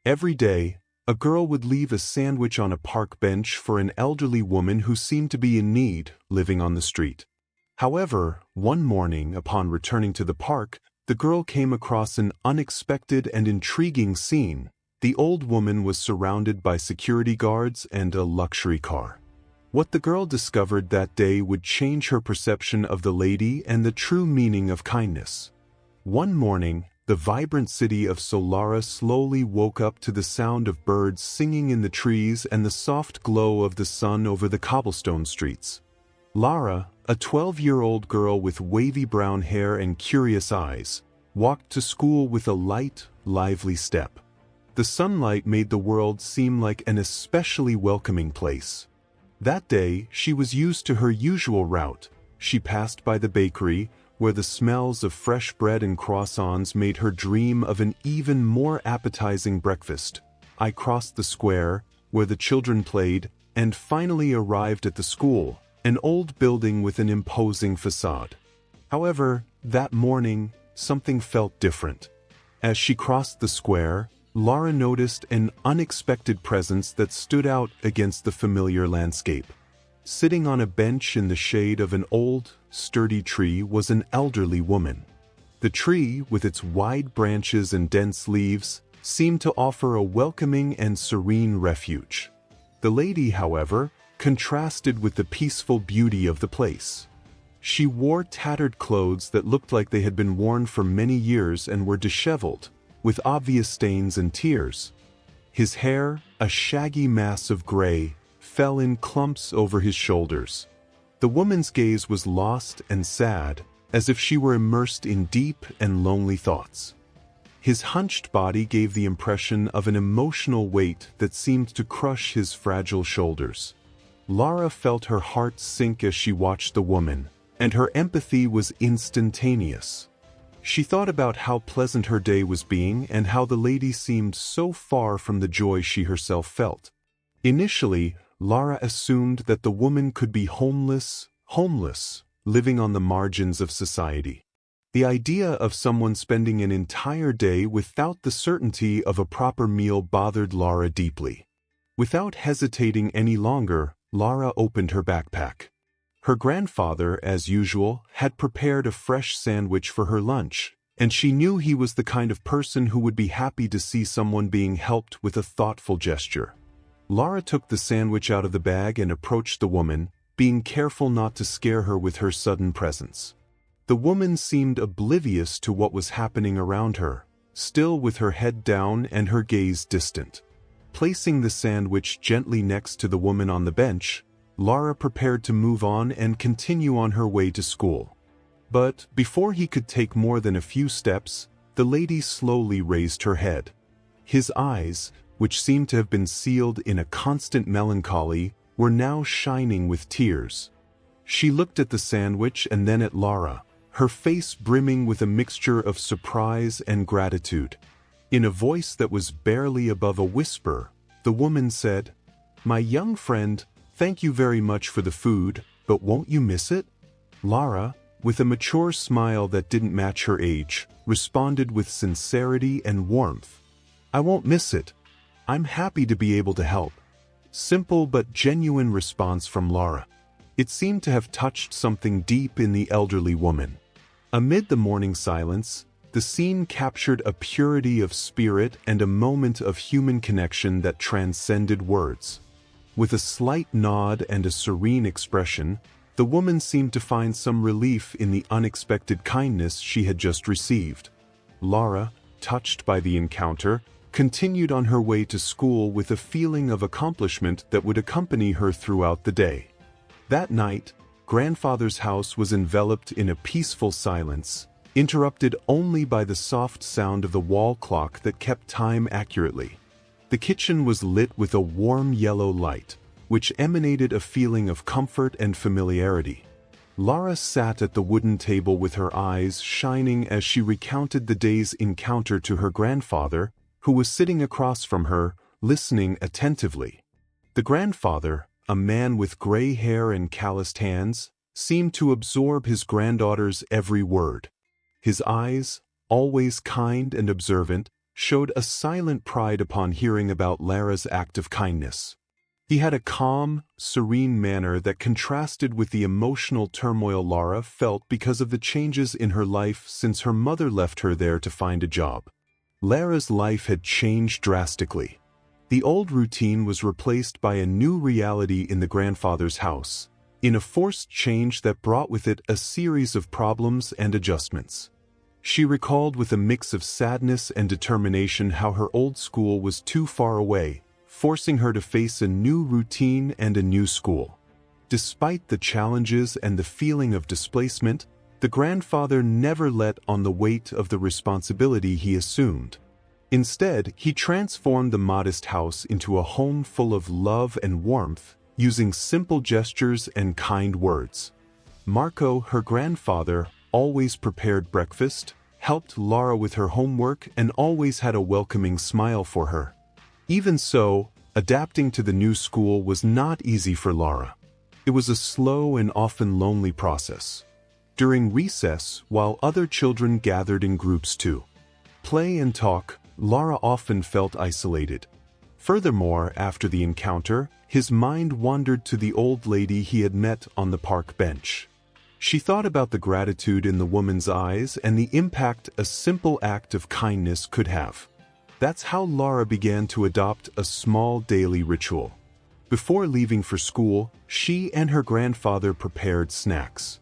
Every day, a girl would leave a sandwich on a park bench for an elderly woman who seemed to be in need, living on the street. However, one morning, upon returning to the park, the girl came across an unexpected and intriguing scene. The old woman was surrounded by security guards and a luxury car. What the girl discovered that day would change her perception of the lady and the true meaning of kindness. One morning, the vibrant city of Solara slowly woke up to the sound of birds singing in the trees and the soft glow of the sun over the cobblestone streets. Lara, a 12-year-old girl with wavy brown hair and curious eyes, walked to school with a light, lively step. The sunlight made the world seem like an especially welcoming place. That day, she was used to her usual route. She passed by the bakery, where the smells of fresh bread and croissants made her dream of an even more appetizing breakfast. I crossed the square, where the children played, and finally arrived at the school, an old building with an imposing facade. However, that morning, something felt different. As she crossed the square, Lara noticed an unexpected presence that stood out against the familiar landscape. Sitting on a bench in the shade of an old, sturdy tree was an elderly woman. The tree, with its wide branches and dense leaves, seemed to offer a welcoming and serene refuge. The lady, however, contrasted with the peaceful beauty of the place. She wore tattered clothes that looked like they had been worn for many years and were disheveled, with obvious stains and tears. His hair, a shaggy mass of gray, fell in clumps over his shoulders. The woman's gaze was lost and sad, as if she were immersed in deep and lonely thoughts. His hunched body gave the impression of an emotional weight that seemed to crush his fragile shoulders. Lara felt her heart sink as she watched the woman, and her empathy was instantaneous. She thought about how pleasant her day was being and how the lady seemed so far from the joy she herself felt. Initially, Lara assumed that the woman could be homeless, living on the margins of society. The idea of someone spending an entire day without the certainty of a proper meal bothered Lara deeply. Without hesitating any longer, Lara opened her backpack. Her grandfather, as usual, had prepared a fresh sandwich for her lunch, and she knew he was the kind of person who would be happy to see someone being helped with a thoughtful gesture. Lara took the sandwich out of the bag and approached the woman, being careful not to scare her with her sudden presence. The woman seemed oblivious to what was happening around her, still with her head down and her gaze distant. Placing the sandwich gently next to the woman on the bench, Lara prepared to move on and continue on her way to school. But before he could take more than a few steps, the lady slowly raised her head. His eyes, which seemed to have been sealed in a constant melancholy, were now shining with tears. She looked at the sandwich and then at Lara, her face brimming with a mixture of surprise and gratitude. In a voice that was barely above a whisper, the woman said, "My young friend, thank you very much for the food, but won't you miss it?" Lara, with a mature smile that didn't match her age, responded with sincerity and warmth, "I won't miss it. I'm happy to be able to help." Simple but genuine response from Lara. It seemed to have touched something deep in the elderly woman. Amid the morning silence, the scene captured a purity of spirit and a moment of human connection that transcended words. With a slight nod and a serene expression, the woman seemed to find some relief in the unexpected kindness she had just received. Lara, touched by the encounter, continued on her way to school with a feeling of accomplishment that would accompany her throughout the day. That night, grandfather's house was enveloped in a peaceful silence, interrupted only by the soft sound of the wall clock that kept time accurately. The kitchen was lit with a warm yellow light, which emanated a feeling of comfort and familiarity. Lara sat at the wooden table with her eyes shining as she recounted the day's encounter to her grandfather, who was sitting across from her, listening attentively. The grandfather, a man with gray hair and calloused hands, seemed to absorb his granddaughter's every word. His eyes, always kind and observant, showed a silent pride upon hearing about Lara's act of kindness. He had a calm, serene manner that contrasted with the emotional turmoil Lara felt because of the changes in her life since her mother left her there to find a job. Lara's life had changed drastically. The old routine was replaced by a new reality in the grandfather's house, in a forced change that brought with it a series of problems and adjustments. She recalled with a mix of sadness and determination how her old school was too far away, forcing her to face a new routine and a new school. Despite the challenges and the feeling of displacement, the grandfather never let on the weight of the responsibility he assumed. Instead, he transformed the modest house into a home full of love and warmth, using simple gestures and kind words. Marco, her grandfather, always prepared breakfast, helped Lara with her homework, and always had a welcoming smile for her. Even so, adapting to the new school was not easy for Lara. It was a slow and often lonely process. During recess, while other children gathered in groups to play and talk, Lara often felt isolated. Furthermore, after the encounter, his mind wandered to the old lady he had met on the park bench. She thought about the gratitude in the woman's eyes and the impact a simple act of kindness could have. That's how Lara began to adopt a small daily ritual. Before leaving for school, she and her grandfather prepared snacks.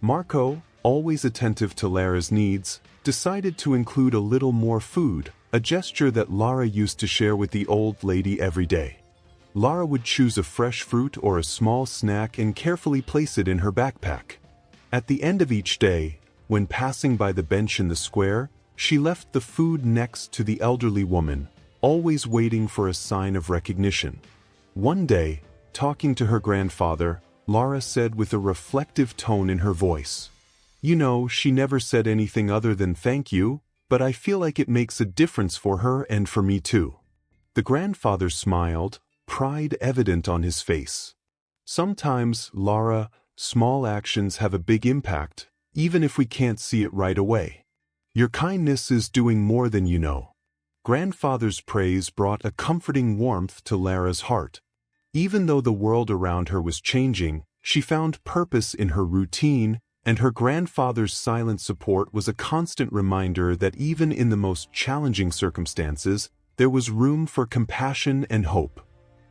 Marco, always attentive to Lara's needs, decided to include a little more food, a gesture that Lara used to share with the old lady every day. Lara would choose a fresh fruit or a small snack and carefully place it in her backpack. At the end of each day, when passing by the bench in the square, she left the food next to the elderly woman, always waiting for a sign of recognition. One day, talking to her grandfather, Lara said with a reflective tone in her voice, "You know, she never said anything other than thank you, but I feel like it makes a difference for her and for me too." The grandfather smiled, pride evident on his face. Sometimes, Lara, small actions have a big impact, even if we can't see it right away. Your kindness is doing more than you know. Grandfather's praise brought a comforting warmth to Lara's heart. Even though the world around her was changing, she found purpose in her routine, and her grandfather's silent support was a constant reminder that even in the most challenging circumstances, there was room for compassion and hope.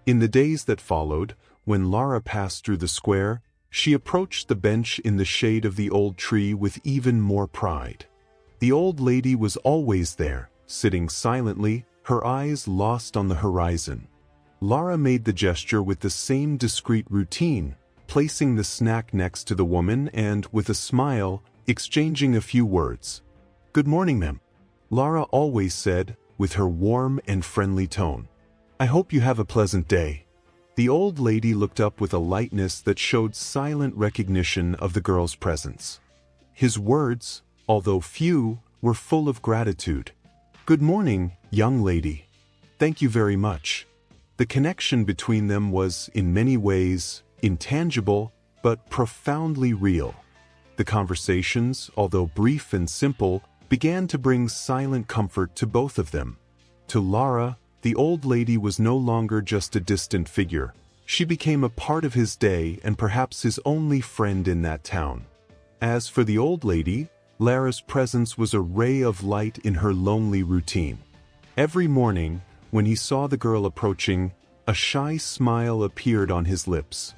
In the days that followed, when Lara passed through the square, she approached the bench in the shade of the old tree with even more pride. The old lady was always there, sitting silently, her eyes lost on the horizon. Lara made the gesture with the same discreet routine, placing the snack next to the woman and, with a smile, exchanging a few words. "Good morning, ma'am," Lara always said, with her warm and friendly tone. "I hope you have a pleasant day." The old lady looked up with a lightness that showed silent recognition of the girl's presence. His words, although few, were full of gratitude. "Good morning, young lady. Thank you very much." The connection between them was, in many ways, intangible, but profoundly real. The conversations, although brief and simple, began to bring silent comfort to both of them. To Lara, the old lady was no longer just a distant figure. She became a part of his day and perhaps his only friend in that town. As for the old lady, Lara's presence was a ray of light in her lonely routine. Every morning, when he saw the girl approaching, a shy smile appeared on his lips.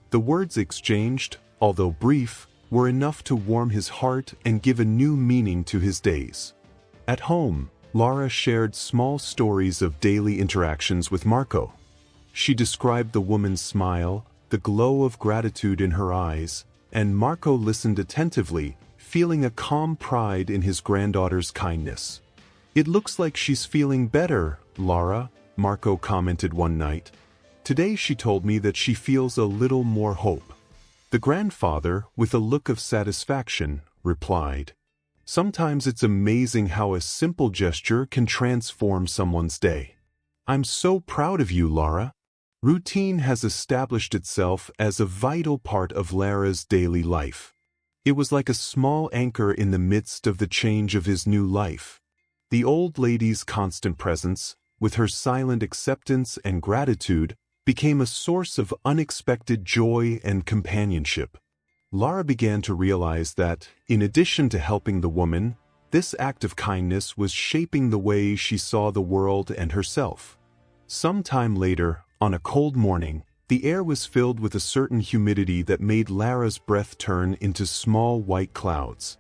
The words exchanged, although brief, were enough to warm his heart and give a new meaning to his days. At home, Lara shared small stories of daily interactions with Marco. She described the woman's smile, the glow of gratitude in her eyes, and Marco listened attentively, feeling a calm pride in his granddaughter's kindness. "It looks like she's feeling better, Lara," Marco commented one night. "Today she told me that she feels a little more hope." The grandfather, with a look of satisfaction, replied, "Sometimes it's amazing how a simple gesture can transform someone's day." "I'm so proud of you, Lara." Routine has established itself as a vital part of Lara's daily life. It was like a small anchor in the midst of the change of his new life. The old lady's constant presence, with her silent acceptance and gratitude, became a source of unexpected joy and companionship. Lara began to realize that, in addition to helping the woman, this act of kindness was shaping the way she saw the world and herself. Some time later, on a cold morning, the air was filled with a certain humidity that made Lara's breath turn into small white clouds.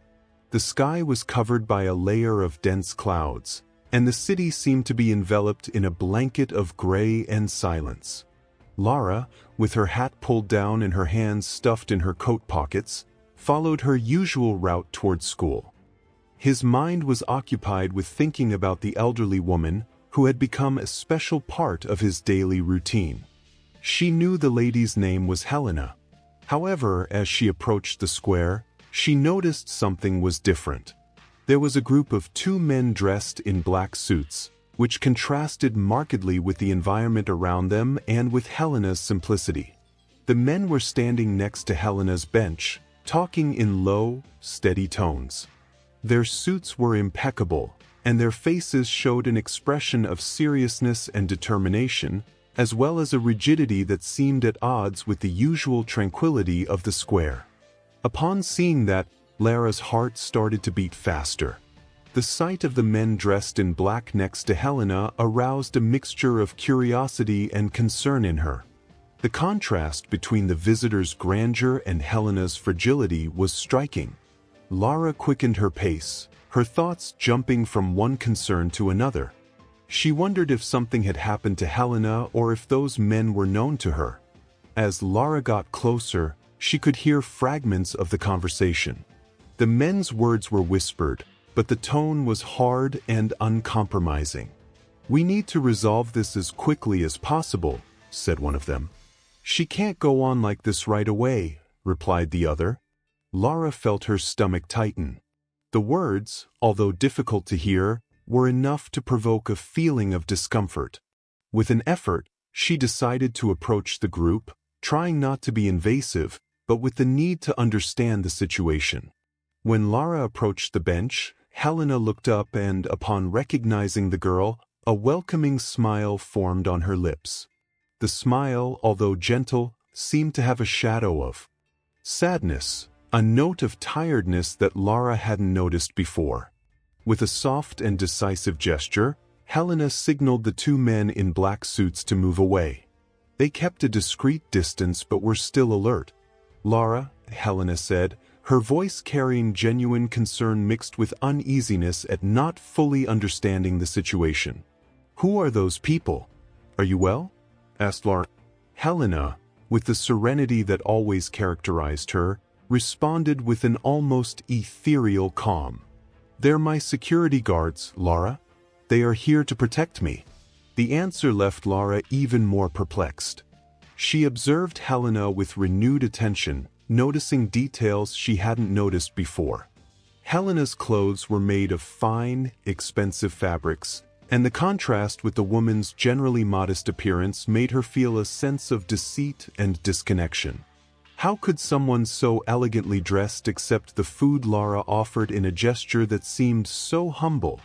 The sky was covered by a layer of dense clouds, and the city seemed to be enveloped in a blanket of gray and silence. Lara, with her hat pulled down and her hands stuffed in her coat pockets, followed her usual route towards school. His mind was occupied with thinking about the elderly woman who had become a special part of his daily routine. She knew the lady's name was Helena. However, as she approached the square, she noticed something was different. There was a group of two men dressed in black suits, which contrasted markedly with the environment around them and with Helena's simplicity. The men were standing next to Helena's bench, talking in low, steady tones. Their suits were impeccable, and their faces showed an expression of seriousness and determination, as well as a rigidity that seemed at odds with the usual tranquility of the square. Upon seeing that, Lara's heart started to beat faster. The sight of the men dressed in black next to Helena aroused a mixture of curiosity and concern in her. The contrast between the visitor's grandeur and Helena's fragility was striking. Lara quickened her pace, her thoughts jumping from one concern to another. She wondered if something had happened to Helena or if those men were known to her. As Lara got closer, she could hear fragments of the conversation. The men's words were whispered, but the tone was hard and uncompromising. "We need to resolve this as quickly as possible," said one of them. "She can't go on like this right away," replied the other. Lara felt her stomach tighten. The words, although difficult to hear, were enough to provoke a feeling of discomfort. With an effort, she decided to approach the group, trying not to be invasive, but with the need to understand the situation. When Lara approached the bench, Helena looked up and, upon recognizing the girl, a welcoming smile formed on her lips. The smile, although gentle, seemed to have a shadow of sadness, a note of tiredness that Lara hadn't noticed before. With a soft and decisive gesture, Helena signaled the two men in black suits to move away. They kept a discreet distance but were still alert. "Lara," Helena said, her voice carrying genuine concern mixed with uneasiness at not fully understanding the situation. "Who are those people? Are you well?" asked Lara. Helena, with the serenity that always characterized her, responded with an almost ethereal calm. "They're my security guards, Lara. They are here to protect me." The answer left Lara even more perplexed. She observed Helena with renewed attention, noticing details she hadn't noticed before. Helena's clothes were made of fine, expensive fabrics, and the contrast with the woman's generally modest appearance made her feel a sense of deceit and disconnection. How could someone so elegantly dressed accept the food Lara offered in a gesture that seemed so humble?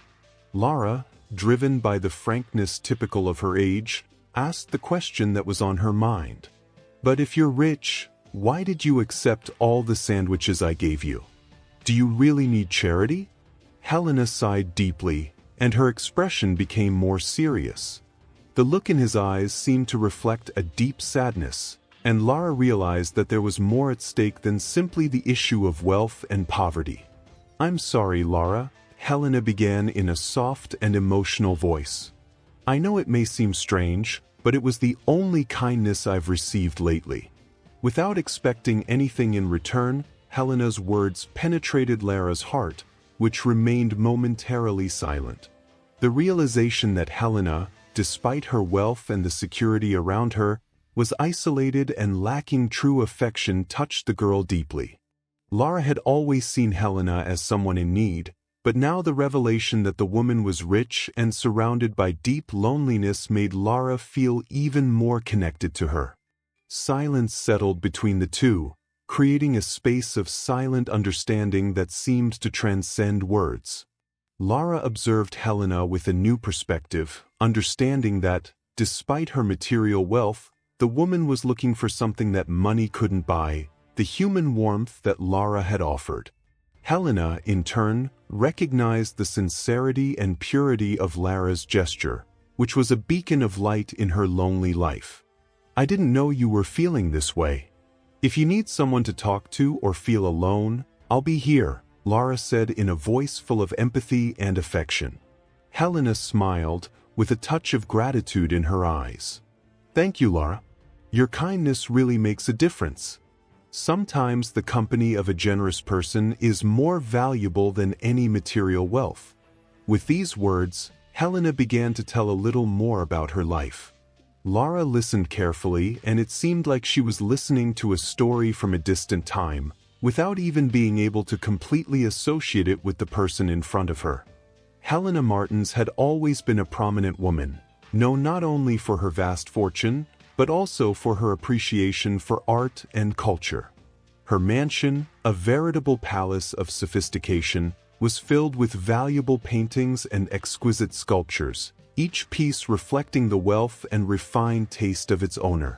Lara, driven by the frankness typical of her age, asked the question that was on her mind. "But if you're rich, why did you accept all the sandwiches I gave you? Do you really need charity?" Helena sighed deeply, and her expression became more serious. The look in his eyes seemed to reflect a deep sadness, and Lara realized that there was more at stake than simply the issue of wealth and poverty. "I'm sorry, Lara," Helena began in a soft and emotional voice. "I know it may seem strange, but it was the only kindness I've received lately." Without expecting anything in return, Helena's words penetrated Lara's heart, which remained momentarily silent. The realization that Helena, despite her wealth and the security around her, was isolated and lacking true affection touched the girl deeply. Lara had always seen Helena as someone in need, but now the revelation that the woman was rich and surrounded by deep loneliness made Lara feel even more connected to her. Silence settled between the two, creating a space of silent understanding that seemed to transcend words. Lara observed Helena with a new perspective, understanding that, despite her material wealth, the woman was looking for something that money couldn't buy, the human warmth that Lara had offered. Helena, in turn, recognized the sincerity and purity of Lara's gesture, which was a beacon of light in her lonely life. "I didn't know you were feeling this way. If you need someone to talk to or feel alone, I'll be here," Lara said in a voice full of empathy and affection. Helena smiled, with a touch of gratitude in her eyes. "Thank you, Lara. Your kindness really makes a difference. Sometimes the company of a generous person is more valuable than any material wealth." With these words, Helena began to tell a little more about her life. Lara listened carefully, and it seemed like she was listening to a story from a distant time, without even being able to completely associate it with the person in front of her. Helena Martins had always been a prominent woman, known not only for her vast fortune, but also for her appreciation for art and culture. Her mansion, a veritable palace of sophistication, was filled with valuable paintings and exquisite sculptures, each piece reflecting the wealth and refined taste of its owner.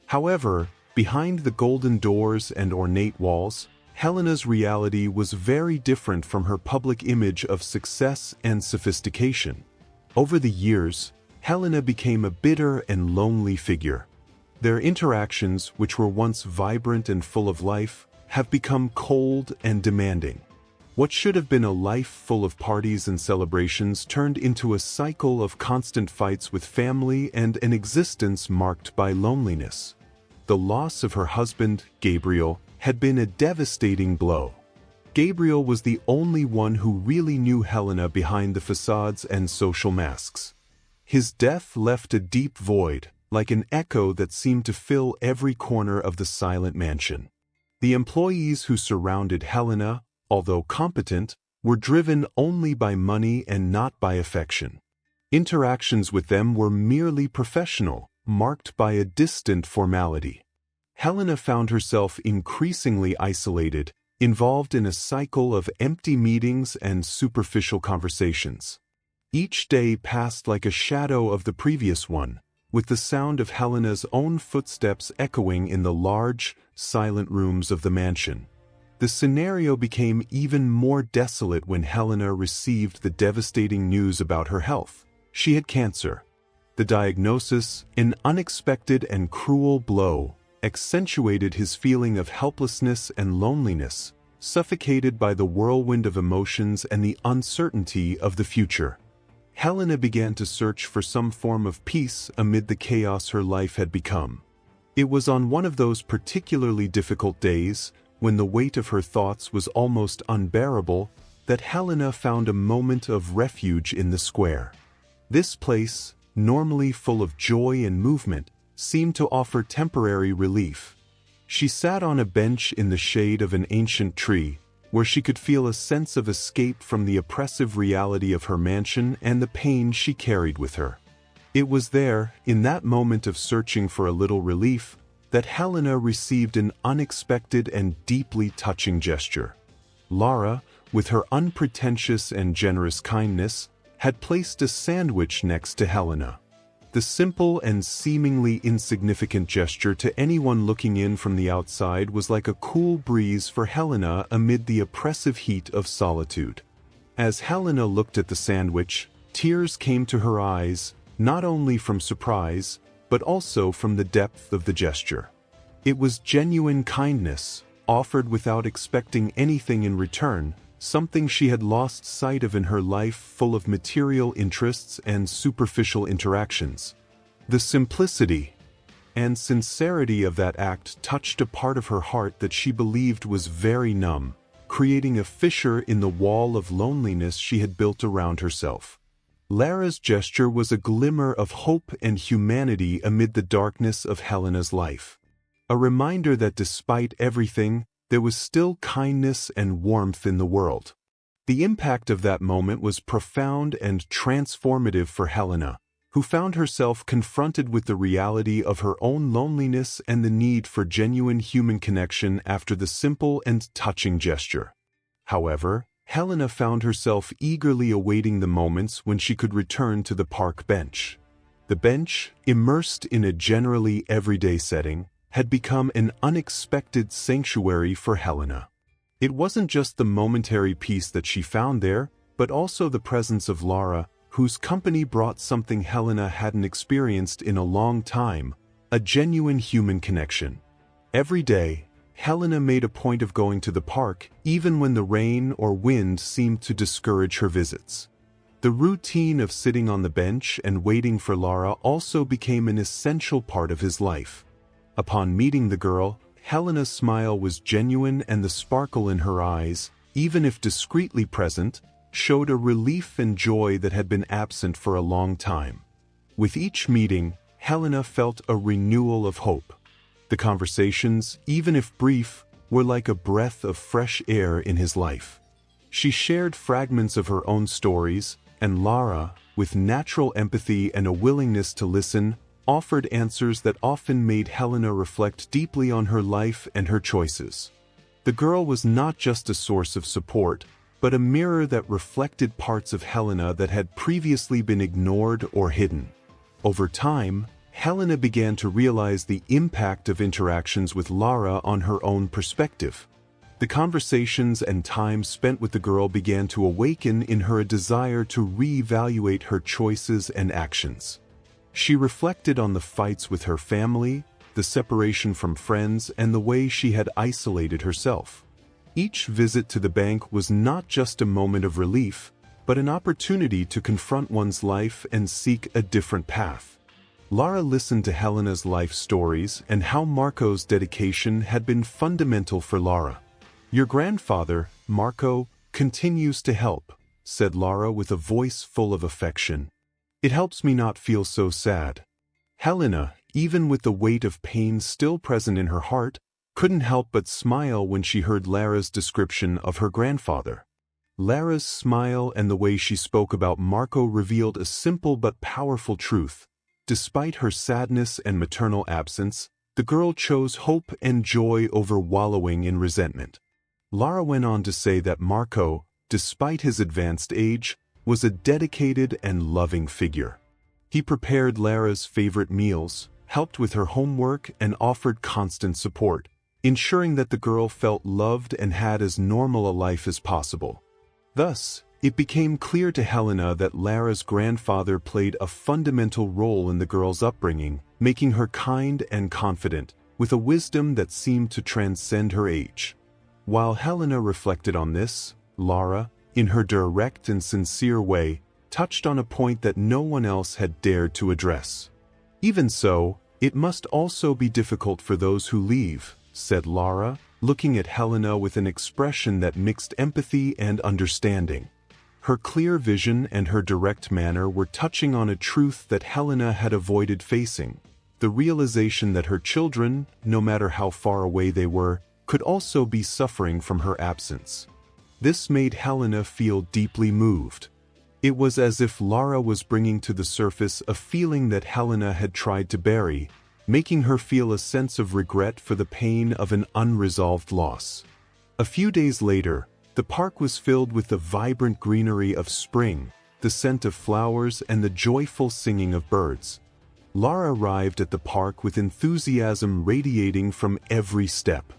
However, behind the golden doors and ornate walls, Helena's reality was very different from her public image of success and sophistication. Over the years, Helena became a bitter and lonely figure. Their interactions, which were once vibrant and full of life, have become cold and demanding. What should have been a life full of parties and celebrations turned into a cycle of constant fights with family and an existence marked by loneliness. The loss of her husband, Gabriel, had been a devastating blow. Gabriel was the only one who really knew Helena behind the facades and social masks. His death left a deep void, like an echo that seemed to fill every corner of the silent mansion. The employees who surrounded Helena, although competent, were driven only by money and not by affection. Interactions with them were merely professional, marked by a distant formality. Helena found herself increasingly isolated, involved in a cycle of empty meetings and superficial conversations. Each day passed like a shadow of the previous one, with the sound of Helena's own footsteps echoing in the large, silent rooms of the mansion. The scenario became even more desolate when Helena received the devastating news about her health. She had cancer. The diagnosis, an unexpected and cruel blow, accentuated his feeling of helplessness and loneliness, suffocated by the whirlwind of emotions and the uncertainty of the future. Helena began to search for some form of peace amid the chaos her life had become. It was on one of those particularly difficult days, when the weight of her thoughts was almost unbearable, that Helena found a moment of refuge in the square. This place, normally full of joy and movement, seemed to offer temporary relief. She sat on a bench in the shade of an ancient tree, where she could feel a sense of escape from the oppressive reality of her mansion and the pain she carried with her. It was there, in that moment of searching for a little relief, that Helena received an unexpected and deeply touching gesture. Lara, with her unpretentious and generous kindness, had placed a sandwich next to Helena. The simple and seemingly insignificant gesture to anyone looking in from the outside was like a cool breeze for Helena amid the oppressive heat of solitude. As Helena looked at the sandwich, tears came to her eyes, not only from surprise, but also from the depth of the gesture. It was genuine kindness, offered without expecting anything in return, something she had lost sight of in her life full of material interests and superficial interactions. The simplicity and sincerity of that act touched a part of her heart that she believed was very numb, creating a fissure in the wall of loneliness she had built around herself. Lara's gesture was a glimmer of hope and humanity amid the darkness of Helena's life. A reminder that despite everything, there was still kindness and warmth in the world. The impact of that moment was profound and transformative for Helena, who found herself confronted with the reality of her own loneliness and the need for genuine human connection after the simple and touching gesture. However, Helena found herself eagerly awaiting the moments when she could return to the park bench. The bench, immersed in a generally everyday setting, had become an unexpected sanctuary for Helena. It wasn't just the momentary peace that she found there, but also the presence of Lara, whose company brought something Helena hadn't experienced in a long time, a genuine human connection. Every day, Helena made a point of going to the park, even when the rain or wind seemed to discourage her visits. The routine of sitting on the bench and waiting for Lara also became an essential part of his life. Upon meeting the girl, Helena's smile was genuine, and the sparkle in her eyes, even if discreetly present, showed a relief and joy that had been absent for a long time. With each meeting, Helena felt a renewal of hope. The conversations, even if brief, were like a breath of fresh air in his life. She shared fragments of her own stories, and Lara, with natural empathy and a willingness to listen, offered answers that often made Helena reflect deeply on her life and her choices. The girl was not just a source of support, but a mirror that reflected parts of Helena that had previously been ignored or hidden. Over time, Helena began to realize the impact of interactions with Lara on her own perspective. The conversations and time spent with the girl began to awaken in her a desire to reevaluate her choices and actions. She reflected on the fights with her family, the separation from friends, and the way she had isolated herself. Each visit to the bank was not just a moment of relief, but an opportunity to confront one's life and seek a different path. Lara listened to Helena's life stories and how Marco's dedication had been fundamental for Lara. "Your grandfather, Marco, continues to help," said Lara with a voice full of affection. "It helps me not feel so sad." Helena, even with the weight of pain still present in her heart, couldn't help but smile when she heard Lara's description of her grandfather. Lara's smile and the way she spoke about Marco revealed a simple but powerful truth. Despite her sadness and maternal absence, the girl chose hope and joy over wallowing in resentment. Lara went on to say that Marco, despite his advanced age, was a dedicated and loving figure. He prepared Lara's favorite meals, helped with her homework, and offered constant support, ensuring that the girl felt loved and had as normal a life as possible. Thus, it became clear to Helena that Lara's grandfather played a fundamental role in the girl's upbringing, making her kind and confident, with a wisdom that seemed to transcend her age. While Helena reflected on this, Lara, in her direct and sincere way, touched on a point that no one else had dared to address. "Even so, it must also be difficult for those who leave," said Lara, looking at Helena with an expression that mixed empathy and understanding. Her clear vision and her direct manner were touching on a truth that Helena had avoided facing: the realization that her children, no matter how far away they were, could also be suffering from her absence. This made Helena feel deeply moved. It was as if Lara was bringing to the surface a feeling that Helena had tried to bury, making her feel a sense of regret for the pain of an unresolved loss. A few days later, the park was filled with the vibrant greenery of spring, the scent of flowers, and the joyful singing of birds. Lara arrived at the park with enthusiasm radiating from every step.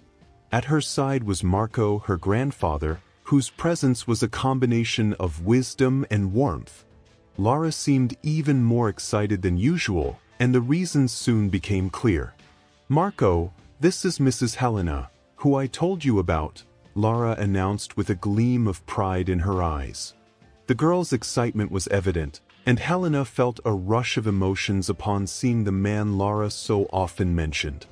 At her side was Marco, her grandfather, whose presence was a combination of wisdom and warmth. Lara seemed even more excited than usual, and the reasons soon became clear. "Marco, this is Mrs. Helena, who I told you about," Lara announced with a gleam of pride in her eyes. The girl's excitement was evident, and Helena felt a rush of emotions upon seeing the man Lara so often mentioned.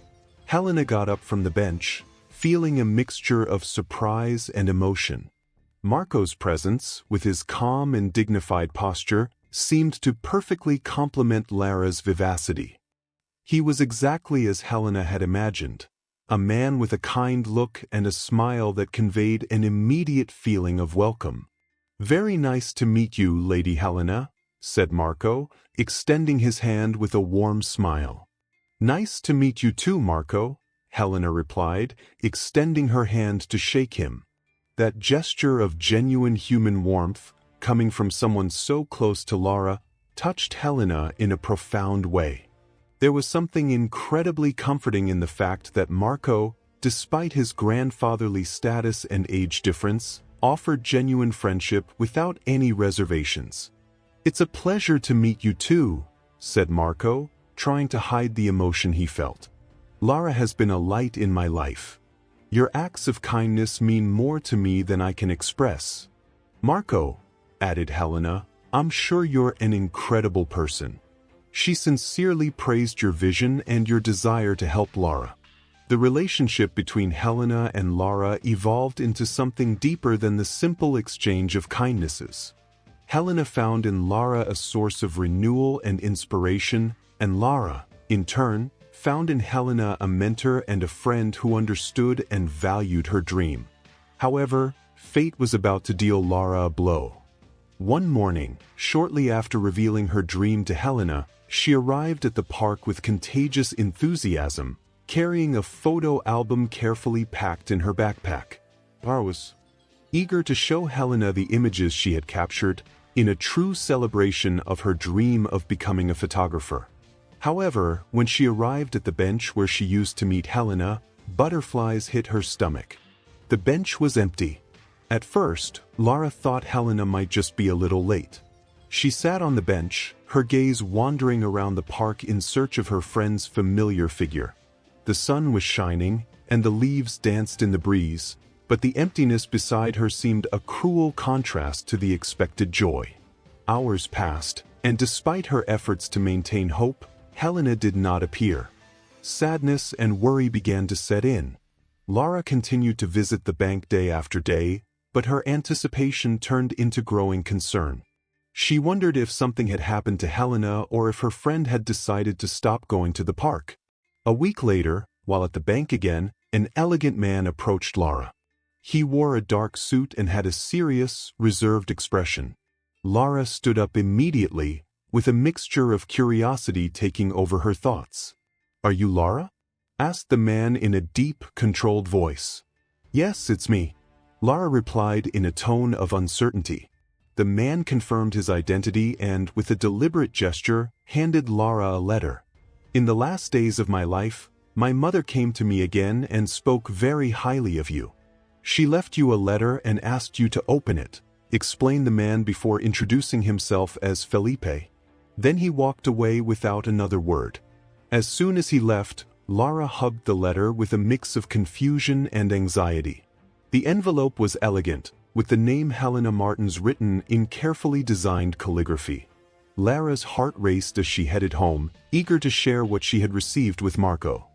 Helena got up from the bench, feeling a mixture of surprise and emotion. Marco's presence, with his calm and dignified posture, seemed to perfectly complement Lara's vivacity. He was exactly as Helena had imagined, a man with a kind look and a smile that conveyed an immediate feeling of welcome. "Very nice to meet you, Lady Helena," said Marco, extending his hand with a warm smile. "Nice to meet you too, Marco," Helena replied, extending her hand to shake him. That gesture of genuine human warmth, coming from someone so close to Lara, touched Helena in a profound way. There was something incredibly comforting in the fact that Marco, despite his grandfatherly status and age difference, offered genuine friendship without any reservations. "It's a pleasure to meet you too," said Marco, trying to hide the emotion he felt. "Lara has been a light in my life. Your acts of kindness mean more to me than I can express." "Marco," added Helena, "I'm sure you're an incredible person." She sincerely praised your vision and your desire to help Lara. The relationship between Helena and Lara evolved into something deeper than the simple exchange of kindnesses. Helena found in Lara a source of renewal and inspiration, and Lara, in turn, found in Helena a mentor and a friend who understood and valued her dream. However, fate was about to deal Lara a blow. One morning, shortly after revealing her dream to Helena, she arrived at the park with contagious enthusiasm, carrying a photo album carefully packed in her backpack. Lara was eager to show Helena the images she had captured, in a true celebration of her dream of becoming a photographer. However, when she arrived at the bench where she used to meet Helena, butterflies hit her stomach. The bench was empty. At first, Lara thought Helena might just be a little late. She sat on the bench, her gaze wandering around the park in search of her friend's familiar figure. The sun was shining, and the leaves danced in the breeze, but the emptiness beside her seemed a cruel contrast to the expected joy. Hours passed, and despite her efforts to maintain hope, Helena did not appear. Sadness and worry began to set in. Lara continued to visit the bank day after day, but her anticipation turned into growing concern. She wondered if something had happened to Helena or if her friend had decided to stop going to the park. A week later, while at the bank again, an elegant man approached Lara. He wore a dark suit and had a serious, reserved expression. Lara stood up immediately, with a mixture of curiosity taking over her thoughts. "Are you Lara?" asked the man in a deep, controlled voice. "Yes, it's me," Lara replied in a tone of uncertainty. The man confirmed his identity and, with a deliberate gesture, handed Lara a letter. "In the last days of my life, my mother came to me again and spoke very highly of you. She left you a letter and asked you to open it," explained the man before introducing himself as Felipe. Then he walked away without another word. As soon as he left, Lara hugged the letter with a mix of confusion and anxiety. The envelope was elegant, with the name Helena Martins written in carefully designed calligraphy. Lara's heart raced as she headed home, eager to share what she had received with Marco.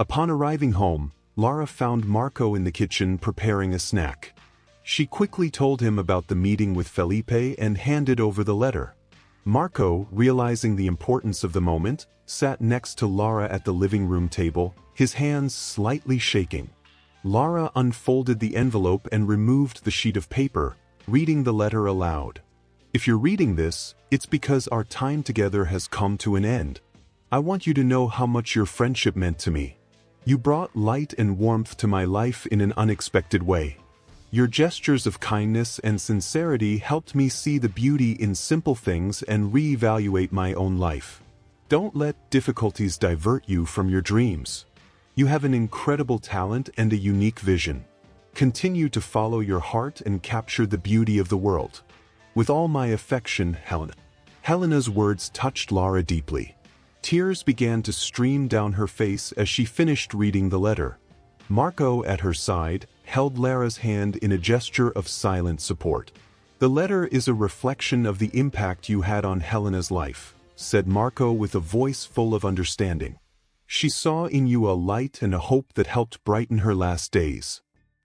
Upon arriving home, Lara found Marco in the kitchen preparing a snack. She quickly told him about the meeting with Felipe and handed over the letter. Marco, realizing the importance of the moment, sat next to Lara at the living room table, his hands slightly shaking. Lara unfolded the envelope and removed the sheet of paper, reading the letter aloud. "If you're reading this, it's because our time together has come to an end. I want you to know how much your friendship meant to me. You brought light and warmth to my life in an unexpected way. Your gestures of kindness and sincerity helped me see the beauty in simple things and reevaluate my own life. Don't let difficulties divert you from your dreams. You have an incredible talent and a unique vision. Continue to follow your heart and capture the beauty of the world. With all my affection, Helena." Helena's words touched Lara deeply. Tears began to stream down her face as she finished reading the letter. Marco, at her side, held Lara's hand in a gesture of silent support. "The letter is a reflection of the impact you had on Helena's life," said Marco with a voice full of understanding. "She saw in you a light and a hope that helped brighten her last days.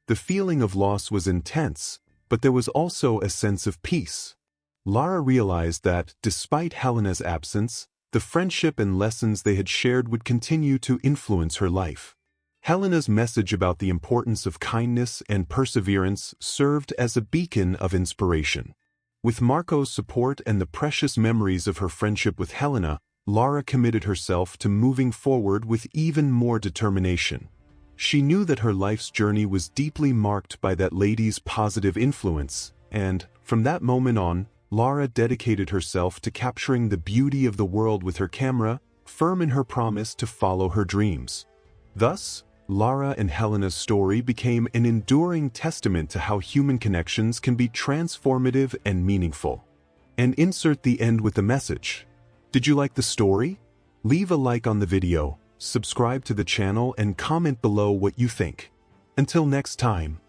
The feeling of loss was intense, but there was also a sense of peace." Lara realized that, despite Helena's absence, the friendship and lessons they had shared would continue to influence her life. Helena's message about the importance of kindness and perseverance served as a beacon of inspiration. With Marco's support and the precious memories of her friendship with Helena, Lara committed herself to moving forward with even more determination. She knew that her life's journey was deeply marked by that lady's positive influence, and, from that moment on, Lara dedicated herself to capturing the beauty of the world with her camera, firm in her promise to follow her dreams. Thus, Lara and Helena's story became an enduring testament to how human connections can be transformative and meaningful. And insert the end with a message. Did you like the story? Leave a like on the video, subscribe to the channel, and comment below what you think. Until next time.